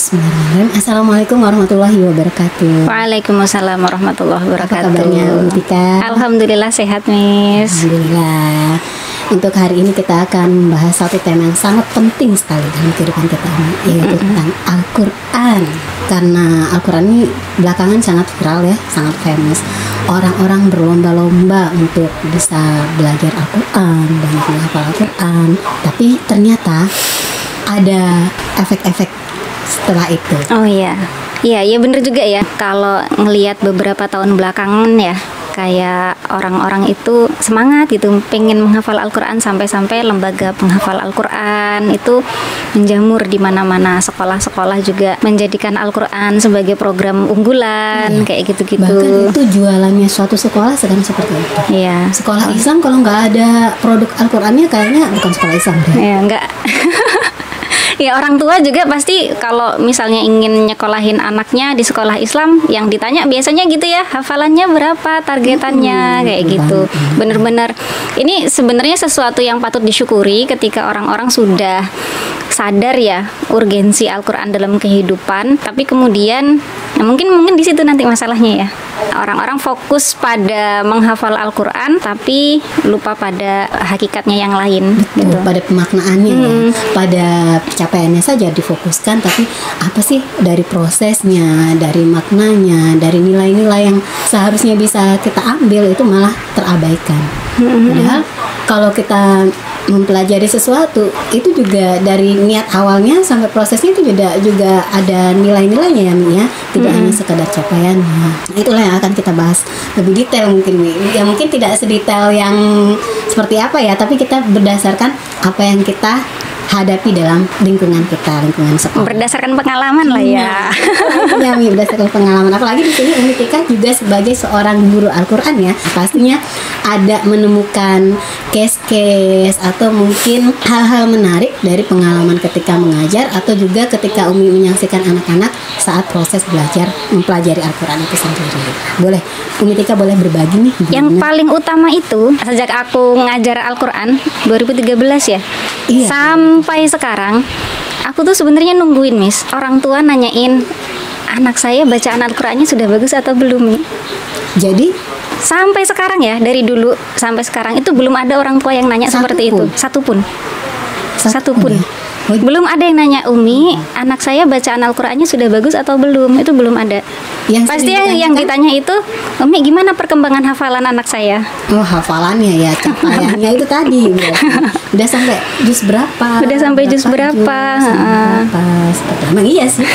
Bismillahirrahmanirrahim. Assalamualaikum warahmatullahi wabarakatuh. Waalaikumsalam warahmatullahi wabarakatuh. Apa kabarnya Tika? Alhamdulillah sehat, Miss. Alhamdulillah. Untuk hari ini kita akan membahas satu tema yang sangat penting sekali dalam kehidupan kita, yaitu tentang Al-Quran. Karena Al-Quran ini belakangan sangat viral ya, sangat famous. Orang-orang berlomba-lomba untuk bisa belajar Al-Quran dan menghafal Al-Quran. Tapi ternyata ada efek-efek setelah itu. Oh iya, iya bener juga ya. Kalau ngelihat beberapa tahun belakangan ya, kayak orang-orang itu semangat gitu, pengen menghafal Al-Quran, sampai-sampai lembaga penghafal Al-Quran itu menjamur di mana-mana. Sekolah-sekolah juga menjadikan Al-Quran sebagai program unggulan, kayak gitu-gitu. Bahkan itu jualannya suatu sekolah sedang seperti itu. Iya. Sekolah Islam kalau nggak ada produk Al-Qurannya kayaknya bukan sekolah Islam deh. Iya, enggak. Ya, orang tua juga pasti kalau misalnya ingin nyekolahin anaknya di sekolah Islam, yang ditanya biasanya gitu ya, hafalannya berapa, targetannya, kayak gitu. Bener-bener ini sebenarnya sesuatu yang patut disyukuri ketika orang-orang sudah sadar ya urgensi Al-Quran dalam kehidupan. Tapi kemudian mungkin di situ nanti masalahnya ya. Orang-orang fokus pada menghafal Al-Quran tapi lupa pada hakikatnya yang lain. Betul, gitu. pada pemaknaannya ya, pada pencapaiannya saja difokuskan, tapi apa sih dari prosesnya, dari maknanya, dari nilai-nilai yang seharusnya bisa kita ambil itu malah terabaikan. Padahal kalau kita mempelajari sesuatu itu juga dari niat awalnya sampai prosesnya itu juga ada nilai-nilainya ya, Mi, ya. Tidak hanya sekadar capaiannya. Itulah yang akan kita bahas lebih detail mungkin, Mi. Ya mungkin tidak sedetail yang seperti apa ya, tapi kita berdasarkan apa yang kita hadapi dalam lingkungan kita, lingkungan sekolah. Berdasarkan pengalaman lah ya. Ya, Mi, berdasarkan pengalaman. Apalagi di sini Umi Tika juga sebagai seorang guru Al-Quran ya, pastinya ada menemukan case-case atau mungkin hal-hal menarik dari pengalaman ketika mengajar atau juga ketika Umi menyaksikan anak-anak saat proses belajar mempelajari Al-Quran itu sendiri. Boleh, Umi Tika boleh berbagi nih. Yang paling utama itu sejak aku ngajar Al-Quran 2013 ya, Iya. sampai sekarang aku tuh sebenarnya nungguin, Miss, orang tua nanyain anak saya bacaan Al-Qurannya sudah bagus atau belum nih. Jadi Sampai sekarang ya, dari dulu sampai sekarang itu belum ada orang tua yang nanya seperti itu. Satupun. ya? Belum ada yang nanya, Umi, anak saya bacaan Al-Qurannya sudah bagus atau belum? Itu belum ada. Yang Pasti sering yang ditanyakan, ditanya itu, Umi, gimana perkembangan hafalan anak saya? oh, hafalannya ya, capaiannya itu tadi berarti. Udah sampai juz berapa? Udah sampai juz berapa? Seperti emang iya sih.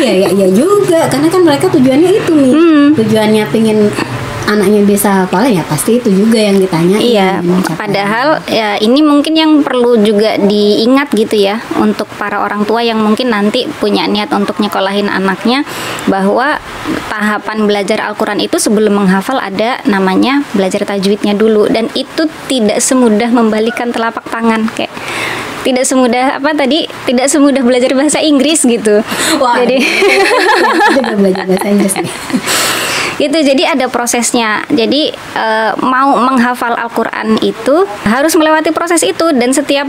iya juga, karena kan mereka tujuannya itu nih. Tujuannya pengen anaknya bisa hafalan ya, pasti itu juga yang ditanya. Iya, padahal ya ini mungkin yang perlu juga diingat gitu ya untuk para orang tua yang mungkin nanti punya niat untuk nyekolahin anaknya, bahwa tahapan belajar Al-Quran itu sebelum menghafal ada namanya belajar tajwidnya dulu, dan itu tidak semudah membalikan telapak tangan, kayak tidak semudah tidak semudah belajar bahasa Inggris gitu. Wah, jadi juga belajar bahasa Inggris nih. gitu, jadi ada prosesnya. Jadi mau menghafal Al-Quran itu harus melewati proses itu, dan setiap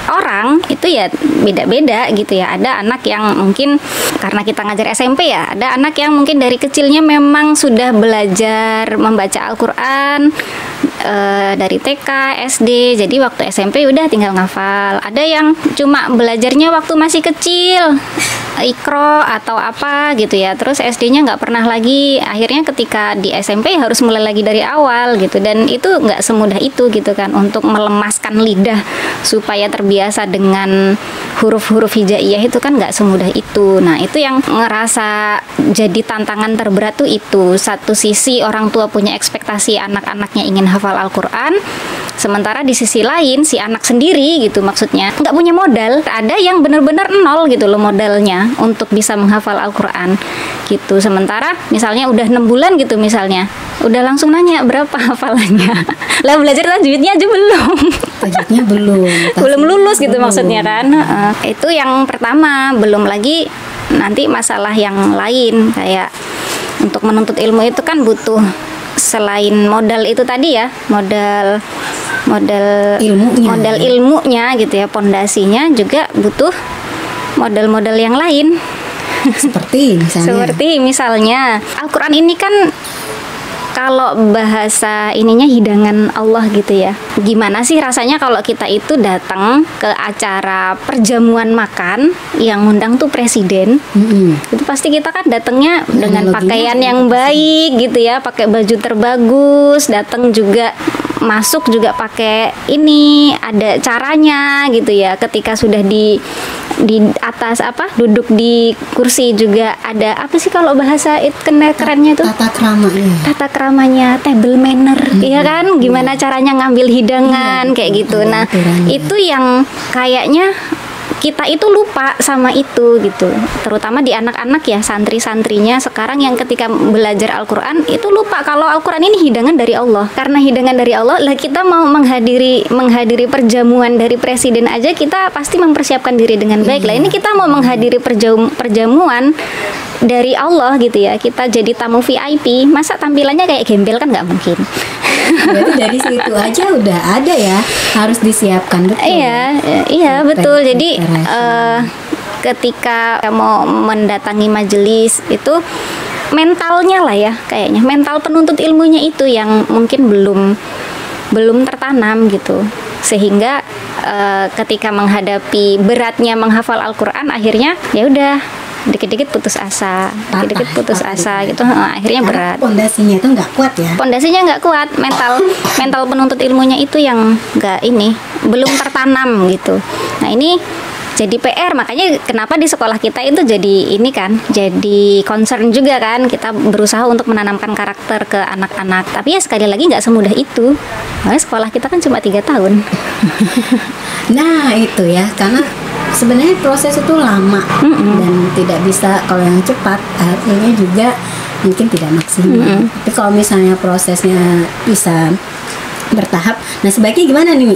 orang itu ya beda-beda gitu ya. Ada anak yang mungkin karena kita ngajar SMP ya, ada anak yang mungkin dari kecilnya memang sudah belajar membaca Al-Quran dari TK, SD, jadi waktu SMP udah tinggal ngafal. Ada yang cuma belajarnya waktu masih kecil, Iqra atau apa gitu ya, terus SD-nya nggak pernah lagi, akhirnya ketika di SMP harus mulai lagi dari awal gitu. Dan itu nggak semudah itu gitu kan, untuk melemaskan lidah supaya terbiasa dengan huruf-huruf hijaiyah itu kan nggak semudah itu. Nah, itu yang ngerasa jadi tantangan terberat tuh itu. Satu sisi orang tua punya ekspektasi anak-anaknya ingin hafal Al-Quran, sementara di sisi lain si anak sendiri gitu, maksudnya nggak punya modal. Ada yang benar-benar nol gitu loh modalnya untuk bisa menghafal Al-Quran gitu. Sementara misalnya udah 6 bulan gitu misalnya, udah langsung nanya berapa hafalannya. Lah belajar tajwidnya aja belum. Tajwidnya belum Lulus gitu maksudnya kan. Itu yang pertama. Belum lagi nanti masalah yang lain, kayak untuk menuntut ilmu itu kan butuh selain modal itu tadi ya, modal ilmunya gitu ya, pondasinya juga butuh modal-modal yang lain. Seperti misalnya Al-Quran ini kan kalau bahasa ininya hidangan Allah gitu ya. Gimana sih rasanya kalau kita itu datang ke acara perjamuan makan yang ngundang tuh presiden. Itu pasti kita kan datangnya dengan pakaian yang baik gitu ya, pakai baju terbagus, datang juga masuk juga pakai ini, ada caranya gitu ya. Ketika sudah di atas duduk di kursi juga ada apa sih kalau bahasa kerennya tuh tata keramanya, table manner, ya kan, gimana caranya ngambil hidangan kayak gitu. Nah itu yang kayaknya kita itu lupa sama itu gitu, terutama di anak-anak ya, santri-santrinya sekarang yang ketika belajar Al-Quran itu lupa kalau Al-Quran ini hidangan dari Allah. Karena hidangan dari Allah lah, kita mau menghadiri perjamuan dari presiden aja kita pasti mempersiapkan diri dengan baik. Lah ini kita mau menghadiri perjamuan dari Allah gitu ya, kita jadi tamu VIP, masa tampilannya kayak gembel, kan nggak mungkin. Berarti dari situ aja udah ada ya, harus disiapkan betul. Iya betul. Jadi ketika mau mendatangi majelis itu mentalnya lah ya, kayaknya mental penuntut ilmunya itu yang mungkin belum tertanam gitu, sehingga ketika menghadapi beratnya menghafal Al-Quran akhirnya ya udah dikit-dikit putus asa gitu, akhirnya berat. Pondasinya itu nggak kuat ya. Pondasinya nggak kuat, mental penuntut ilmunya itu yang belum tertanam gitu. Nah ini jadi PR, makanya kenapa di sekolah kita itu jadi concern juga kan, kita berusaha untuk menanamkan karakter ke anak-anak. Tapi ya sekali lagi nggak semudah itu, makanya sekolah kita kan cuma 3 tahun. Nah itu ya, karena sebenarnya proses itu lama dan tidak bisa, kalau yang cepat hasilnya juga mungkin tidak maksimal. Tapi kalau misalnya prosesnya bisa bertahap, nah sebaiknya gimana nih?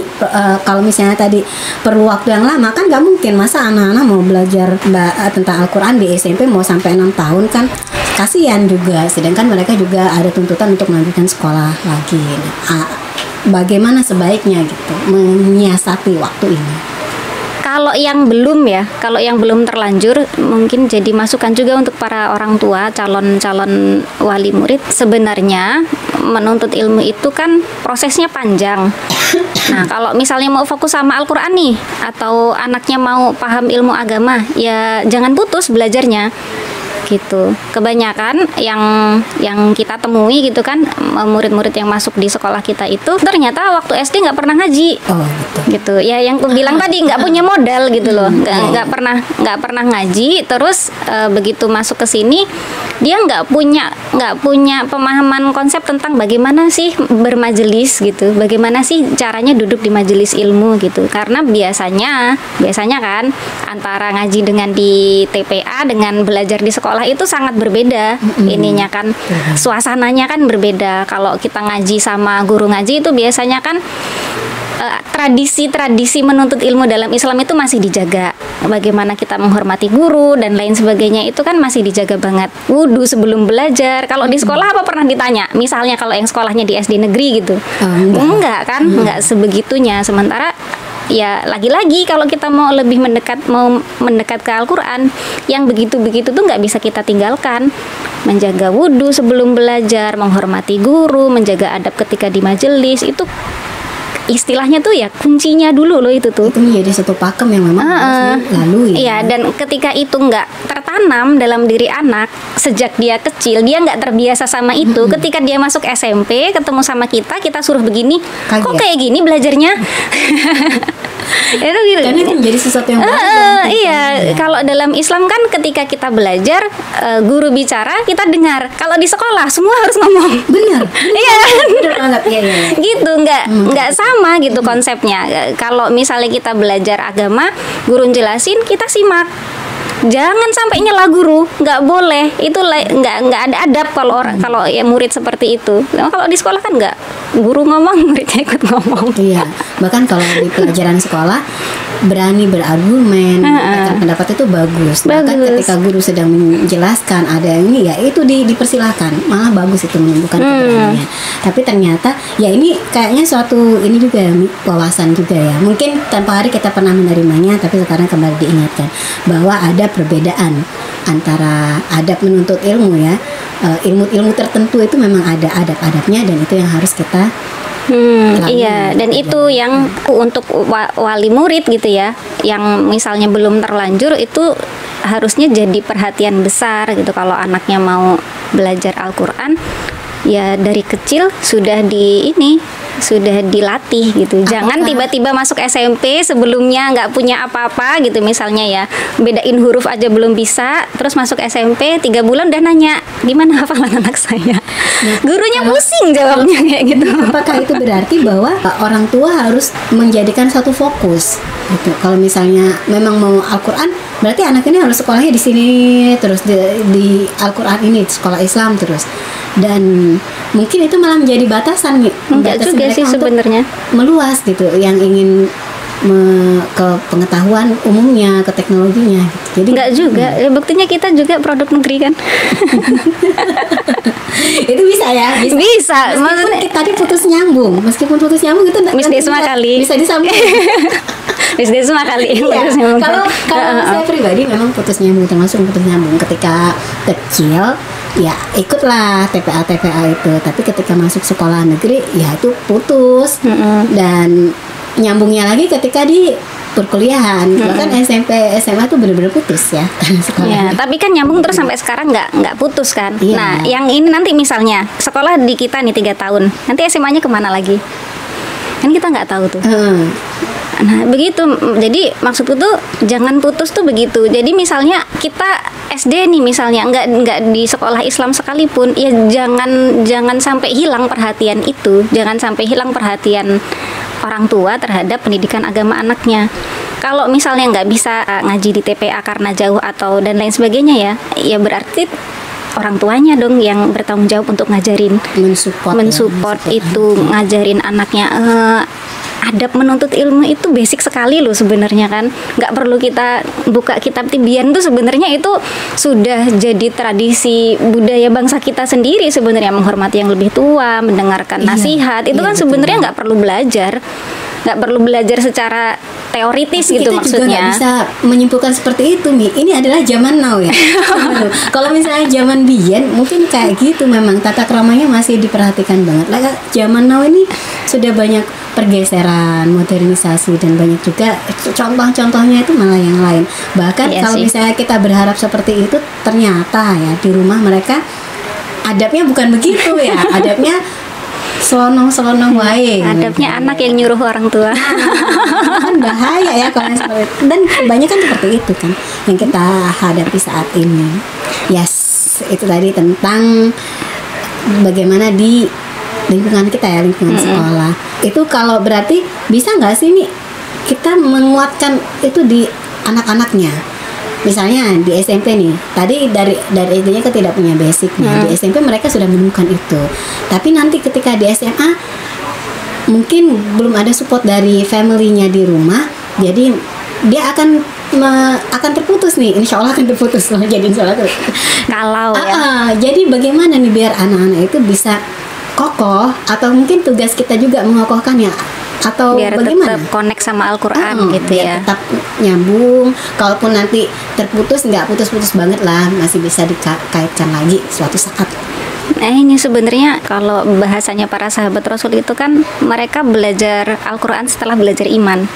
Kalau misalnya tadi perlu waktu yang lama, kan nggak mungkin masa anak-anak mau belajar tentang Al-Quran di SMP mau sampai 6 tahun, kan kasihan juga, sedangkan mereka juga ada tuntutan untuk melanjutkan sekolah lagi. Bagaimana sebaiknya gitu menyiasati waktu ini? Kalau yang belum terlanjur, mungkin jadi masukan juga untuk para orang tua, calon wali murid. Sebenarnya menuntut ilmu itu kan prosesnya panjang. Nah, kalau misalnya mau fokus sama Al-Quran nih, atau anaknya mau paham ilmu agama, ya jangan putus belajarnya. Gitu. Kebanyakan yang kita temui gitu kan, murid-murid yang masuk di sekolah kita itu ternyata waktu SD nggak pernah ngaji. Gitu ya, yang aku bilang tadi, nggak punya modal gitu loh, nggak pernah ngaji. Terus begitu masuk ke sini dia nggak punya pemahaman konsep tentang bagaimana sih bermajelis gitu, bagaimana sih caranya duduk di majelis ilmu gitu. Karena biasanya kan antara ngaji dengan di TPA dengan belajar di sekolah itu sangat berbeda. Ininya kan suasananya kan berbeda. Kalau kita ngaji sama guru ngaji itu biasanya kan tradisi menuntut ilmu dalam Islam itu masih dijaga. Bagaimana kita menghormati guru dan lain sebagainya itu kan masih dijaga banget. Wudu sebelum belajar. Kalau di sekolah apa pernah ditanya? Misalnya kalau yang sekolahnya di SD negeri gitu. Enggak kan? Enggak sebegitunya. Sementara ya lagi-lagi kalau kita mau lebih mendekat ke Al-Quran, yang begitu-begitu tuh nggak bisa kita tinggalkan. Menjaga wudu sebelum belajar, menghormati guru, menjaga adab ketika di majelis, itu istilahnya tuh ya kuncinya dulu loh itu tuh. Itu menjadi satu pakem yang memang harus dilalui. Iya, dan ketika itu nggak tertanam dalam diri anak sejak dia kecil, dia nggak terbiasa sama itu. Ketika dia masuk SMP, ketemu sama kita suruh begini, kaget. Kok kayak gini belajarnya? Itu gitu. Karena itu menjadi sesuatu yang baru. Iya, kalau dalam Islam kan ketika kita belajar, guru bicara kita dengar. Kalau di sekolah semua harus ngomong. Benar. Iya. Benar banget. Iya. Gitu, nggak sama gitu konsepnya. Kalau misalnya kita belajar agama, guru jelasin, kita simak. Jangan sampai nyela guru, nggak boleh. Itu nggak ada adab kalau ya murid seperti itu. Kalau di sekolah kan nggak. guru ngomong, muridnya ikut ngomong. Iya, bahkan kalau di pelajaran sekolah berani berargumen, menyampaikan pendapat itu bagus. Bahkan ketika guru sedang menjelaskan ada yang ini, ya itu dipersilahkan, malah bagus itu menumbuhkan keberanian. Tapi ternyata ya ini kayaknya suatu ini juga ya, wawasan juga ya. Mungkin tanpa hari kita pernah menerimanya, tapi sekarang kembali diingatkan bahwa ada perbedaan antara adab menuntut ilmu ya. Ilmu-ilmu tertentu itu memang ada adab-adabnya, dan itu yang harus kita iya, dan itu yang untuk wali murid gitu ya, yang misalnya belum terlanjur, itu harusnya jadi perhatian besar gitu. Kalau anaknya mau belajar Al-Quran, ya dari kecil sudah sudah dilatih gitu. Jangan tiba-tiba masuk SMP sebelumnya nggak punya apa-apa gitu, misalnya ya bedain huruf aja belum bisa, terus masuk SMP 3 bulan udah nanya gimana hafalan anak saya. Gurunya pusing jawabnya kayak gitu. Apakah itu berarti bahwa orang tua harus menjadikan satu fokus gitu? Kalau misalnya memang mau Al-Quran, berarti anak ini harus sekolahnya di sini terus, di Al-Quran ini sekolah Islam terus, dan mungkin itu malah menjadi batasan nih. Enggak juga sih sebenarnya, meluas gitu, yang ingin ke pengetahuan umumnya, ke teknologinya gitu. Jadi enggak juga, ya, buktinya kita juga produk negeri kan. Itu bisa ya, bisa. Meskipun maksudnya tadi putus nyambung itu Miss Desma kali bisa disambung. Miss Desma kali. Iya. Kalau saya pribadi memang putus nyambung, termasuk putus nyambung ketika kecil. Ya ikutlah TPA itu, tapi ketika masuk sekolah negeri ya itu putus. Dan nyambungnya lagi ketika di perkuliahan, bahkan SMP SMA tuh bener-bener putus ya sekolah. Ya, tapi kan nyambung terus sampai sekarang nggak putus kan. Iya. Nah yang ini nanti misalnya sekolah di kita nih 3 tahun, nanti SMA-nya kemana lagi kan kita nggak tahu tuh. Nah begitu, jadi maksudku tuh jangan putus tuh begitu. Jadi misalnya kita SD nih misalnya nggak di sekolah Islam sekalipun, ya jangan sampai hilang perhatian itu, jangan sampai hilang perhatian orang tua terhadap pendidikan agama anaknya. Kalau misalnya nggak bisa ngaji di TPA karena jauh atau dan lain sebagainya, ya berarti orang tuanya dong yang bertanggung jawab untuk ngajarin, mensupport itu, ngajarin anaknya. Adab menuntut ilmu itu basic sekali loh sebenarnya kan. Nggak perlu kita buka kitab Tibian tuh, sebenarnya itu sudah jadi tradisi budaya bangsa kita sendiri sebenarnya, menghormati yang lebih tua, mendengarkan nasihat. Itu kan sebenarnya nggak perlu belajar secara teoritis. Tapi gitu kita maksudnya. Kita juga nggak bisa menyimpulkan seperti itu, Mi. Ini adalah zaman now ya. Kalau misalnya zaman Biyen mungkin kayak gitu, memang tata keramanya masih diperhatikan banget. Lah zaman now ini sudah banyak pergeseran, modernisasi, dan banyak juga contoh-contohnya itu malah yang lain. Bahkan kalau misalnya kita berharap seperti itu, ternyata ya di rumah mereka adabnya bukan begitu ya. Adabnya selonong-selonong wae. Adabnya anak yang nyuruh orang tua. Kan bahaya ya kalau seperti itu. Dan banyak kan seperti itu kan yang kita hadapi saat ini. Yes, itu tadi tentang bagaimana di lingkungan kita ya, lingkungan sekolah. Itu kalau berarti bisa nggak sih nih kita menguatkan itu di anak-anaknya? Misalnya di SMP nih, tadi dari SD-nya kan tidak punya basicnya. Di SMP mereka sudah menemukan itu. Tapi nanti ketika di SMA mungkin belum ada support dari family-nya di rumah, jadi dia akan terputus nih. Insya Allah akan terputus loh. Jadi insya Allah kalau jadi bagaimana nih biar anak-anak itu bisa kokoh, atau mungkin tugas kita juga mengokohkan ya, atau biar bagaimana? Tetap connect sama Al-Quran gitu ya. Tetap nyambung. Kalaupun nanti terputus, nggak putus-putus banget lah, masih bisa dikaitkan lagi suatu saat. Ini sebenarnya kalau bahasanya para sahabat Rasul itu kan mereka belajar Al-Quran setelah belajar iman.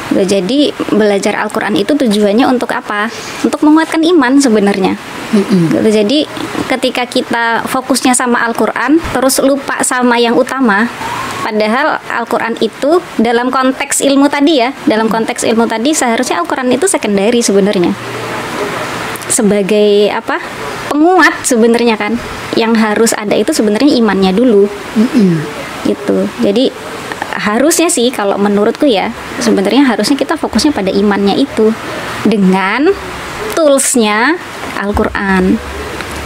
Jadi belajar Al-Quran itu tujuannya untuk apa? Untuk menguatkan iman sebenarnya. Jadi ketika kita fokusnya sama Al-Quran terus lupa sama yang utama, padahal Al-Quran itu dalam konteks ilmu tadi ya, dalam konteks ilmu tadi seharusnya Al-Quran itu secondary sebenarnya, sebagai apa? Penguat sebenarnya kan. Yang harus ada itu sebenarnya imannya dulu. Gitu. Jadi harusnya sih kalau menurutku ya, sebenarnya harusnya kita fokusnya pada imannya itu dengan toolsnya Al-Quran.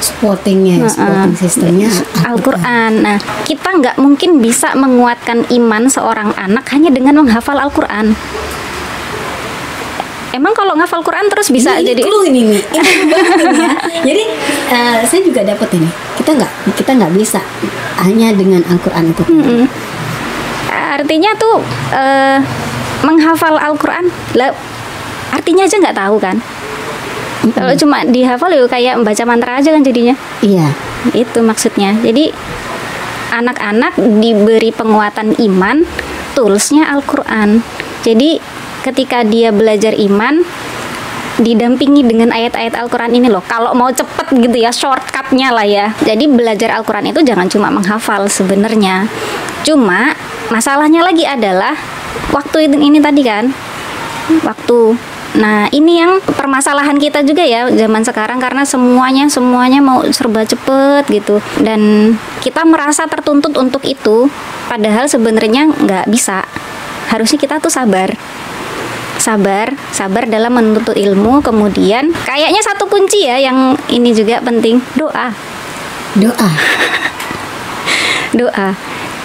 supporting sistemnya Al-Quran. Nah, kita nggak mungkin bisa menguatkan iman seorang anak hanya dengan menghafal Al-Quran. Emang kalau ngafal Quran terus bisa ini jadi clue ini nih, ya. Jadi saya juga dapat ini. Kita nggak bisa hanya dengan Al-Quran itu. Artinya tuh menghafal Al-Quran lah, artinya aja nggak tahu kan. Kalau cuma dihafal ya kayak membaca mantra aja kan jadinya. Iya. Itu maksudnya. Jadi anak-anak diberi penguatan iman, toolsnya Al-Quran. Jadi ketika dia belajar iman, didampingi dengan ayat-ayat Al-Quran ini loh. Kalau mau cepet gitu ya, shortcutnya lah ya. Jadi belajar Al-Quran itu jangan cuma menghafal sebenarnya. Cuma masalahnya lagi adalah waktu ini tadi kan, waktu. Nah ini yang permasalahan kita juga ya zaman sekarang, karena semuanya mau serba cepet gitu, dan kita merasa tertuntut untuk itu, padahal sebenarnya nggak bisa. Harusnya kita tuh sabar dalam menuntut ilmu. Kemudian kayaknya satu kunci ya yang ini juga penting, doa.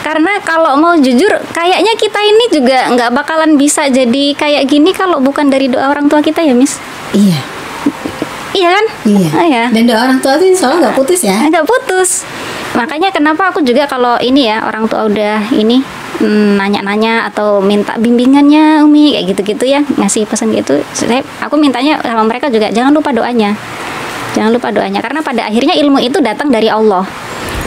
Karena kalau mau jujur, kayaknya kita ini juga nggak bakalan bisa jadi kayak gini kalau bukan dari doa orang tua kita ya, Miss. Iya kan? Iya. Oh, ya. Dan doa orang tua itu soalnya nggak putus ya? Nggak putus. Makanya kenapa aku juga kalau ini ya orang tua udah ini nanya-nanya atau minta bimbingannya Umi kayak gitu-gitu ya, ngasih pesan gitu, aku mintanya sama mereka juga jangan lupa doanya karena pada akhirnya ilmu itu datang dari Allah,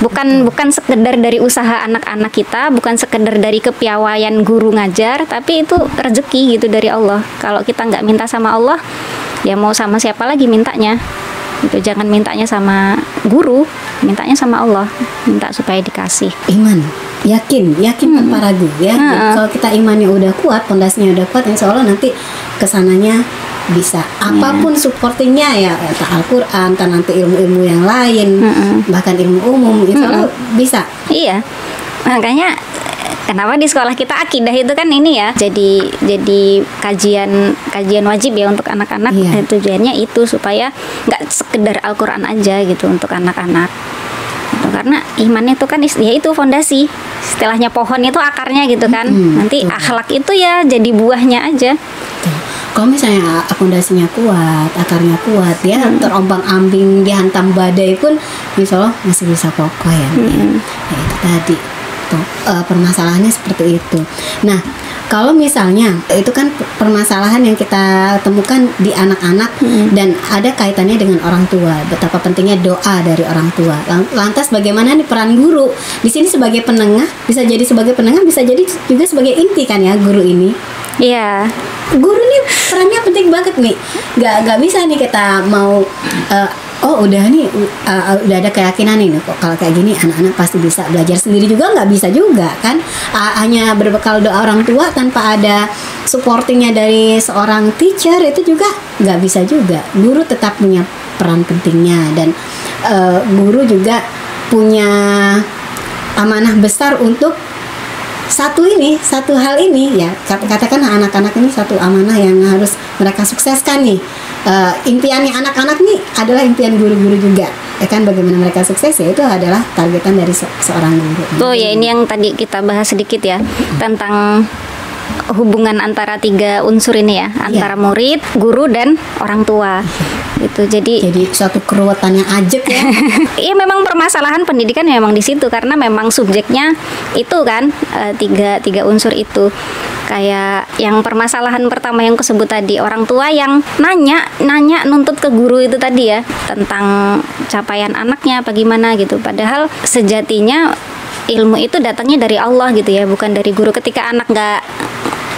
bukan sekedar dari usaha anak-anak kita, bukan sekedar dari kepiawaian guru ngajar, tapi itu rezeki gitu dari Allah. Kalau kita nggak minta sama Allah, ya mau sama siapa lagi mintanya gitu. Jangan mintanya sama guru, mintanya sama Allah, minta supaya dikasih. Iman, yakin tanpa ragu ya. Kalau kita imannya udah kuat, pondasinya udah kuat, insya Allah nanti kesananya bisa. Apapun supportingnya ya, entah Al-Quran, entah nanti ilmu-ilmu yang lain, bahkan ilmu umum, insya Allah bisa. Iya, makanya kenapa di sekolah kita akidah itu kan ini ya, jadi kajian wajib ya untuk anak-anak. Iya. Tujuannya itu supaya nggak sekedar Al-Quran aja gitu untuk anak-anak. Karena iman itu kan ya itu fondasi, istilahnya pohon itu akarnya gitu kan. Nanti akhlak itu ya jadi buahnya aja. Kalau misalnya fondasinya kuat, akarnya kuat, dia terombang-ambing, dihantam badai pun insya Allah masih bisa kokoh ya. Ya itu tadi tuh, permasalahannya seperti itu. Nah, kalau misalnya itu kan permasalahan yang kita temukan di anak-anak dan ada kaitannya dengan orang tua, betapa pentingnya doa dari orang tua. Lantas bagaimana nih peran guru di sini sebagai penengah? Bisa jadi sebagai penengah, bisa jadi juga sebagai inti kan ya guru ini. Iya. Guru nih perannya penting banget nih. Gak bisa nih kita mau udah ada keyakinan nih kok kalau kayak gini anak-anak pasti bisa belajar sendiri juga, nggak bisa juga kan. Hanya berbekal doa orang tua tanpa ada supportingnya dari seorang teacher itu juga nggak bisa juga. Guru tetap punya peran pentingnya, dan guru juga punya amanah besar untuk satu hal ini ya, katakan anak-anak ini satu amanah yang harus mereka sukseskan nih. Impiannya anak-anak nih adalah impian guru-guru juga ya kan, bagaimana mereka sukses ya itu adalah targetan dari seorang guru. Oh ya, ini yang tadi kita bahas sedikit ya tentang hubungan antara 3 unsur ini ya, antara murid, guru, dan orang tua. Itu jadi suatu keruwetan yang ajeb ya. Iya, memang permasalahan pendidikan memang di situ, karena memang subjeknya itu kan tiga unsur itu. Kayak yang permasalahan pertama yang kesebut tadi, orang tua yang nanya nuntut ke guru itu tadi ya, tentang capaian anaknya apa gimana gitu. Padahal sejatinya ilmu itu datangnya dari Allah gitu ya, bukan dari guru. Ketika anak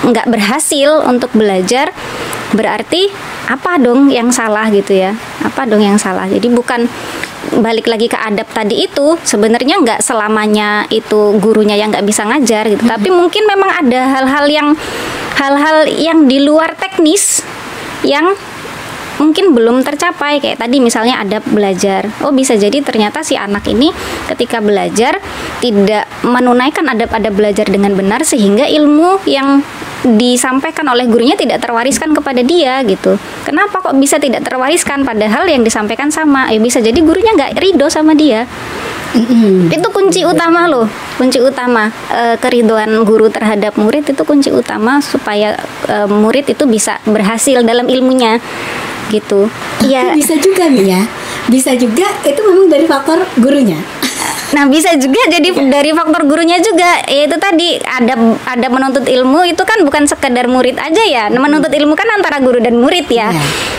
nggak berhasil untuk belajar, berarti apa dong yang salah gitu ya, apa dong yang salah. Jadi bukan balik lagi ke adab tadi itu, sebenarnya nggak selamanya itu gurunya yang nggak bisa ngajar gitu, tapi mungkin memang ada hal-hal yang di luar teknis yang mungkin belum tercapai. Kayak tadi misalnya adab belajar. Oh, bisa jadi ternyata si anak ini ketika belajar tidak menunaikan adab-adab belajar dengan benar, sehingga ilmu yang disampaikan oleh gurunya tidak terwariskan kepada dia gitu. Kenapa kok bisa tidak terwariskan padahal yang disampaikan sama? Ya bisa jadi gurunya nggak ridho sama dia. Itu kunci utama loh, kunci utama keridoan guru terhadap murid itu kunci utama supaya murid itu bisa berhasil dalam ilmunya gitu. Ya bisa juga nih ya, bisa juga itu memang dari faktor gurunya. Nah, bisa juga jadi dari faktor gurunya juga. Yaitu tadi ada menuntut ilmu itu kan bukan sekedar murid aja ya. Menuntut ilmu kan antara guru dan murid ya.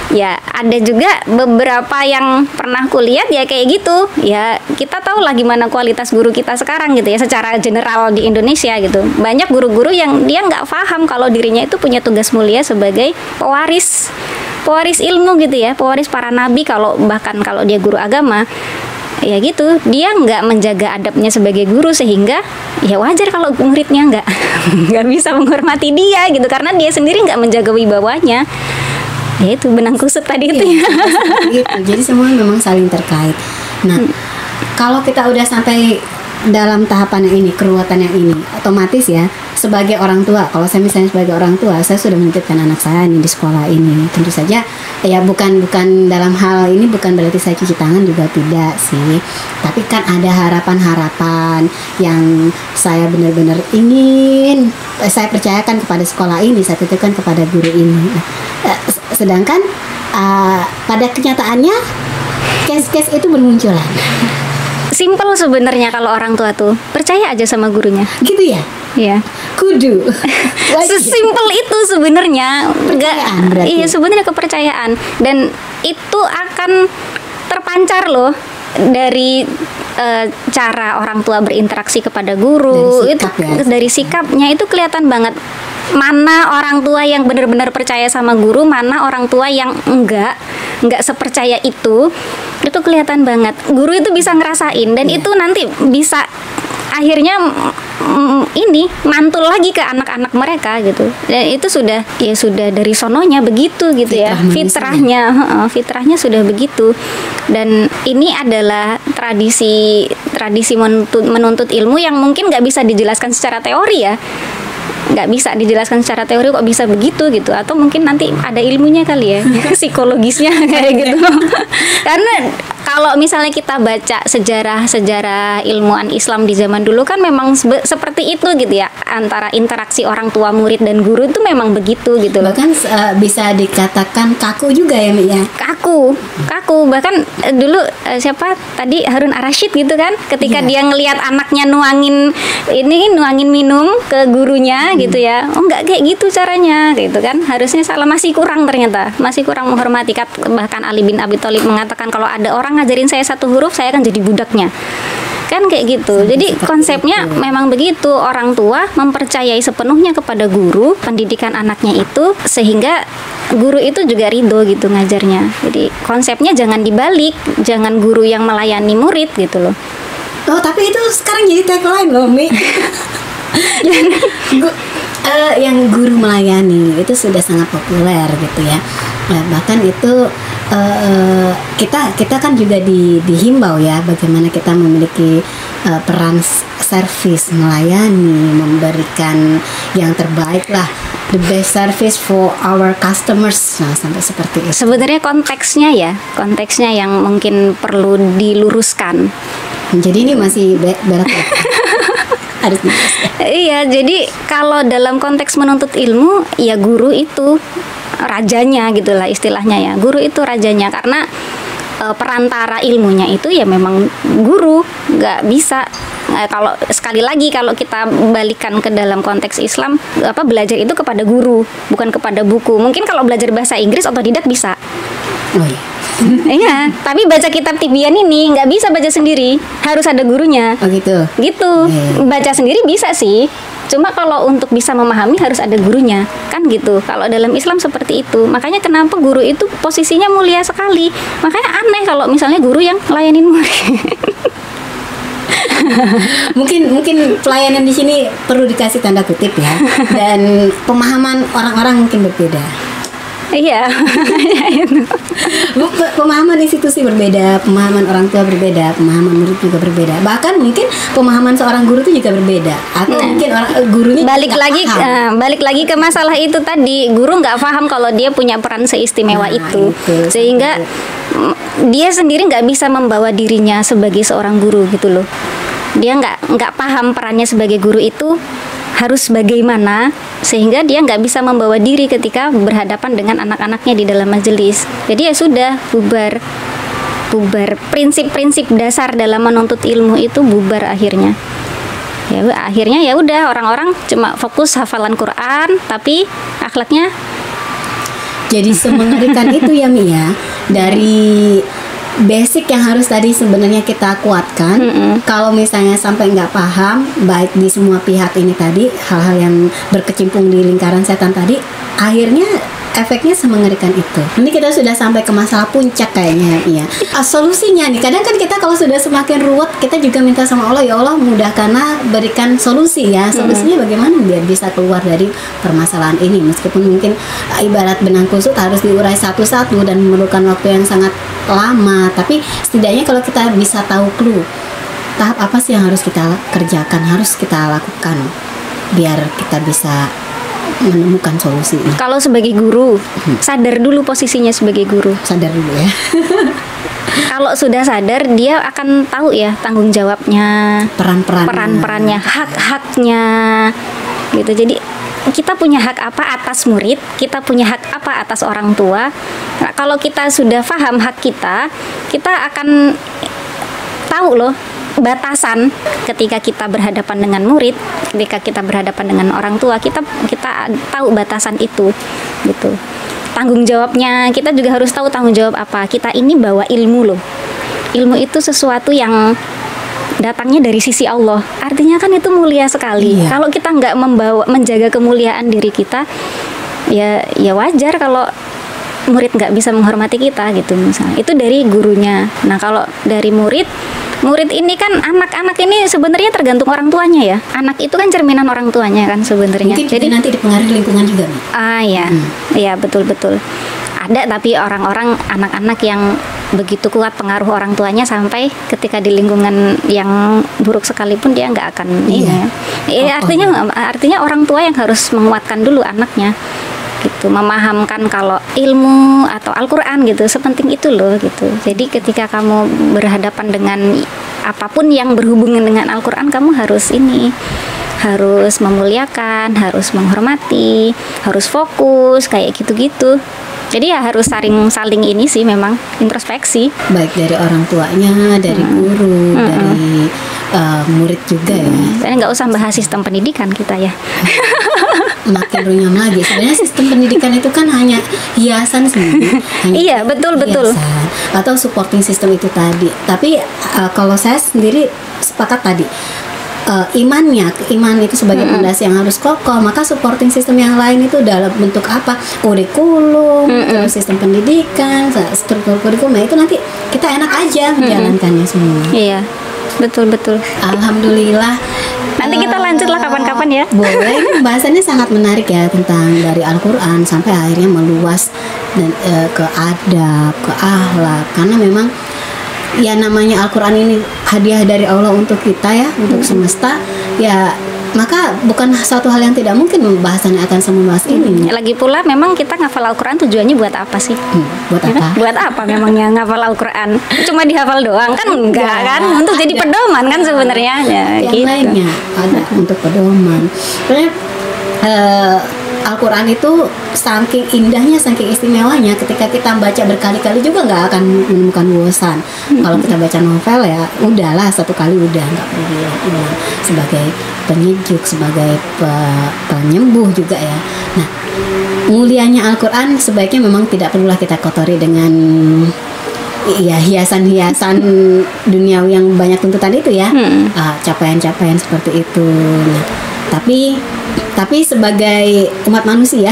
Ya, ada juga beberapa yang pernah kulihat ya kayak gitu. Ya, kita tahu lah gimana kualitas guru kita sekarang gitu ya, secara general di Indonesia gitu. Banyak guru-guru yang dia nggak paham kalau dirinya itu punya tugas mulia sebagai pewaris ilmu gitu ya, pewaris para nabi, bahkan kalau dia guru agama. Ya gitu, dia nggak menjaga adabnya sebagai guru, sehingga ya wajar kalau muridnya nggak bisa menghormati dia gitu, karena dia sendiri nggak menjaga wibawanya. Ya itu benang kusut tadi itu ya. Gitu. Jadi semua memang saling terkait. Nah, kalau kita udah sampai dalam tahapan yang ini, keruwetan yang ini, otomatis ya sebagai orang tua, kalau saya misalnya sebagai orang tua, saya sudah menitipkan anak saya nih di sekolah ini, tentu saja ya bukan dalam hal ini bukan berarti saya cuci tangan, juga tidak sih, tapi kan ada harapan-harapan yang saya benar-benar ingin saya percayakan kepada sekolah ini, saya titipkan kepada guru ini. Sedangkan pada kenyataannya case-case itu bermunculan. Simple sebenarnya kalau orang tua tuh percaya aja sama gurunya. Gitu ya? Iya. Kudu. Sesimpel itu sebenarnya. Iya, sebenarnya kepercayaan, dan itu akan terpancar loh dari cara orang tua berinteraksi kepada guru. Dari sikapnya itu kelihatan banget mana orang tua yang benar-benar percaya sama guru, mana orang tua yang enggak sepercaya itu kelihatan banget. Guru itu bisa ngerasain, dan itu nanti bisa akhirnya ini mantul lagi ke anak-anak mereka gitu. Dan itu sudah dari sononya begitu gitu ya. Fitrahnya sudah begitu. Dan ini adalah tradisi menuntut ilmu yang mungkin nggak bisa dijelaskan secara teori ya. Nggak bisa dijelaskan secara teori kok bisa begitu gitu, atau mungkin nanti ada ilmunya kali ya, psikologisnya kayak gitu. Karena kalau misalnya kita baca sejarah ilmuwan Islam di zaman dulu kan memang seperti itu gitu ya, antara interaksi orang tua, murid dan guru itu memang begitu gitu loh. Bahkan bisa dikatakan kaku juga ya, Mi ya. Kaku. Bahkan dulu siapa tadi, Harun Ar-Rasyid gitu kan, ketika dia ngelihat anaknya nuangin minum ke gurunya gitu ya, oh nggak kayak gitu caranya gitu kan, harusnya salah, masih kurang menghormati. Bahkan Ali bin Abi Thalib mengatakan kalau ada orang ngajarin saya satu huruf, saya akan jadi budaknya. Kan kayak gitu. Jadi konsepnya memang begitu, orang tua mempercayai sepenuhnya kepada guru pendidikan anaknya itu, sehingga guru itu juga ridho gitu ngajarnya. Jadi konsepnya jangan dibalik, jangan guru yang melayani murid gitu loh. Oh, tapi itu sekarang jadi tagline loh, Mi. Yang guru melayani itu sudah sangat populer gitu ya. Bahkan itu kita kan juga dihimbau ya, bagaimana kita memiliki peran servis, melayani, memberikan yang terbaik lah, the best service for our customers. Nah, sampai seperti itu. Sebenarnya konteksnya yang mungkin perlu diluruskan. Jadi ini masih berat. Harus iya, jadi kalau dalam konteks menuntut ilmu ya guru itu rajanya gitulah istilahnya ya. Guru itu rajanya karena perantara ilmunya itu ya memang guru, nggak bisa. Kalau sekali lagi kalau kita balikan ke dalam konteks Islam, belajar itu kepada guru, bukan kepada buku. Mungkin kalau belajar bahasa Inggris otodidak bisa. Oh iya. Iya, tapi baca kitab Tibyan ini nggak bisa baca sendiri, harus ada gurunya. Oh gitu. Gitu. Baca sendiri bisa sih, cuma kalau untuk bisa memahami harus ada gurunya, kan gitu. Kalau dalam Islam seperti itu. Makanya kenapa guru itu posisinya mulia sekali. Makanya aneh kalau misalnya guru yang layanin murid. mungkin pelayanan di sini perlu dikasih tanda kutip ya, dan pemahaman orang-orang mungkin berbeda. Iya. Itu. Pemahaman institusi berbeda, pemahaman orang tua berbeda, pemahaman murid juga berbeda. Bahkan mungkin pemahaman seorang guru itu juga berbeda. Atau mungkin orang gurunya balik lagi ke masalah itu tadi, guru nggak paham kalau dia punya peran seistimewa itu, sehingga dia sendiri nggak bisa membawa dirinya sebagai seorang guru gitu loh. Dia nggak paham perannya sebagai guru itu harus bagaimana, sehingga dia nggak bisa membawa diri ketika berhadapan dengan anak-anaknya di dalam majelis. Jadi ya sudah, bubar. Prinsip-prinsip dasar dalam menuntut ilmu itu bubar akhirnya. Akhirnya ya udah, orang-orang cuma fokus hafalan Quran, tapi akhlaknya jadi semengerikan itu ya Mia. Dari basic yang harus tadi sebenarnya kita kuatkan. Kalau misalnya sampai nggak paham, baik di semua pihak ini tadi, hal-hal yang berkecimpung di lingkaran setan tadi, akhirnya efeknya semengerikan itu. Ini kita sudah sampai ke masalah puncak kayaknya, iya. Solusinya nih, kadang kan kita kalau sudah semakin ruwet, kita juga minta sama Allah, ya Allah mudahkanlah, berikan solusi ya. Solusinya bagaimana biar bisa keluar dari permasalahan ini, meskipun mungkin ibarat benang kusut harus diurai satu-satu dan memerlukan waktu yang sangat lama, tapi setidaknya kalau kita bisa tahu clue, tahap apa sih yang harus kita kerjakan, harus kita lakukan biar kita bisa menemukan solusinya. Kalau sebagai guru, sadar dulu posisinya sebagai guru. Sadar dulu ya. Kalau sudah sadar, dia akan tahu ya tanggung jawabnya, peran-perannya, hak-haknya, gitu. Jadi kita punya hak apa atas murid, kita punya hak apa atas orang tua. Nah, kalau kita sudah paham hak kita akan tahu loh batasan ketika kita berhadapan dengan murid, ketika kita berhadapan dengan orang tua, kita tahu batasan itu, gitu. Tanggung jawabnya, kita juga harus tahu tanggung jawab apa. Kita ini bawa ilmu loh. Ilmu itu sesuatu yang datangnya dari sisi Allah. Artinya kan itu mulia sekali. Iya. Kalau kita nggak menjaga kemuliaan diri kita, ya wajar kalau murid nggak bisa menghormati kita gitu misalnya. Itu dari gurunya. Nah kalau dari murid ini kan anak-anak ini sebenarnya tergantung orang tuanya ya. Anak itu kan cerminan orang tuanya kan sebenarnya. Mungkin jadi nanti dipengaruhi lingkungan juga nih. Ya, ya betul. Ada tapi orang-orang anak-anak yang begitu kuat pengaruh orang tuanya sampai ketika di lingkungan yang buruk sekalipun dia nggak akan artinya orang tua yang harus menguatkan dulu anaknya. Gitu, memahamkan kalau ilmu atau Al-Quran gitu sepenting itu loh gitu. Jadi ketika kamu berhadapan dengan apapun yang berhubungan dengan Al-Quran, kamu harus memuliakan, harus menghormati, harus fokus kayak gitu-gitu. Jadi ya harus saling ini sih, memang introspeksi. Baik dari orang tuanya, dari guru, dari murid juga ya. Saya nggak usah bahas sistem pendidikan kita ya. Makin runyam lagi. Sebenarnya sistem pendidikan itu kan hanya hiasan sendiri. Iya, betul. Atau supporting system itu tadi. Tapi kalau saya sendiri sepakat tadi. Iman itu sebagai pondasi yang harus kokoh, maka supporting system yang lain itu dalam bentuk apa? Kurikulum, terus sistem pendidikan, struktur kurikulum. Nah itu nanti kita enak aja menjalankannya semua. Iya, betul. Alhamdulillah. Nanti kita lanjutlah kapan-kapan ya. Boleh. Bahasannya sangat menarik ya, tentang dari Al-Quran sampai akhirnya meluas dan ke adab, ke akhlak. Karena memang ya namanya Al-Quran ini hadiah dari Allah untuk kita ya, untuk semesta. Ya maka bukan suatu hal yang tidak mungkin bahasannya akan semeluas ini. Lagi pula memang kita ngafal Al-Quran tujuannya buat apa sih? Buat apa? Buat apa memangnya ngafal Al-Quran? Cuma dihafal doang kan? Enggak kan? Untuk jadi pedoman kan sebenarnya ya, yang gitu. lainnya ada untuk pedoman. Sebenarnya Al-Quran itu saking indahnya, saking istimewanya, ketika kita baca berkali-kali juga nggak akan menemukan bosan. Kalau kita baca novel ya udahlah, satu kali udah, nggak perlu diulang. Sebagai penyejuk, sebagai penyembuh juga ya. Nah, mulianya Al-Quran sebaiknya memang tidak perlulah kita kotori dengan hiasan-hiasan duniawi yang banyak tuntutan itu ya. Capaian-capaian seperti itu. Nah, tapi sebagai umat manusia,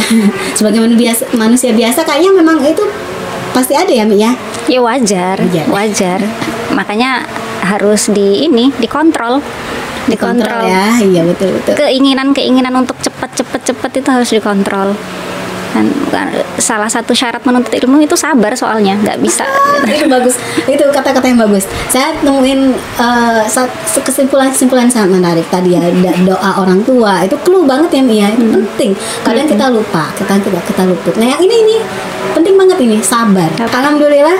sebagai manusia biasa, kayaknya memang itu pasti ada ya, Mi ya. Ya wajar. Makanya harus dikontrol ya. Iya betul. Keinginan untuk cepet itu harus dikontrol. Kan salah satu syarat menuntut ilmu itu sabar, soalnya nggak bisa. Itu bagus, itu kata-kata yang bagus. Saya nemuin kesimpulan sangat menarik tadi ya, doa orang tua itu clue banget ya Mia, itu penting. Kadang kita lupa, kita luput. Nah yang ini penting banget ini, sabar. Alhamdulillah.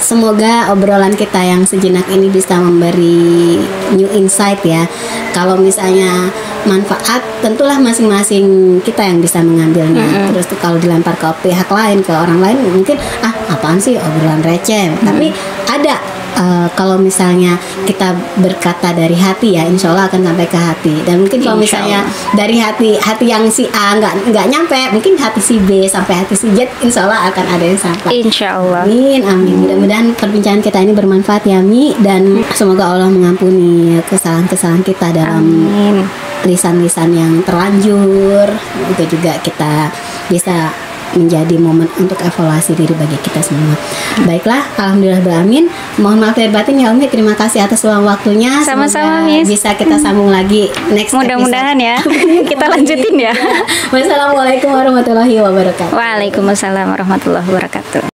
Semoga obrolan kita yang sejenak ini bisa memberi new insight ya. Kalau misalnya manfaat, tentulah masing-masing kita yang bisa mengambilnya. Terus tuh kalau dilempar ke pihak lain, ke orang lain, mungkin apaan sih obrolan receh. Tapi ada kalau misalnya kita berkata dari hati ya, insya Allah akan sampai ke hati. Dan mungkin kalau misalnya dari hati yang si A nggak nyampe, mungkin hati si B sampai hati si Z, insya Allah akan ada yang sampai. Insya Allah. Amin. Mudah-mudahan perbincangan kita ini bermanfaat ya Mi, dan semoga Allah mengampuni kesalahan-kesalahan kita dalam lisan-lisan yang terlanjur. Itu juga kita bisa menjadi momen untuk evaluasi diri bagi kita semua. Baiklah, alhamdulillah beramin. Mohon maaf lahir batin ya Umi, terima kasih atas luang waktunya. Sama-sama Semoga Miss. bisa kita sambung lagi next Mudah-mudahan ya. Kita lanjutin ya. Wassalamualaikum warahmatullahi wabarakatuh. Waalaikumsalam warahmatullahi wabarakatuh.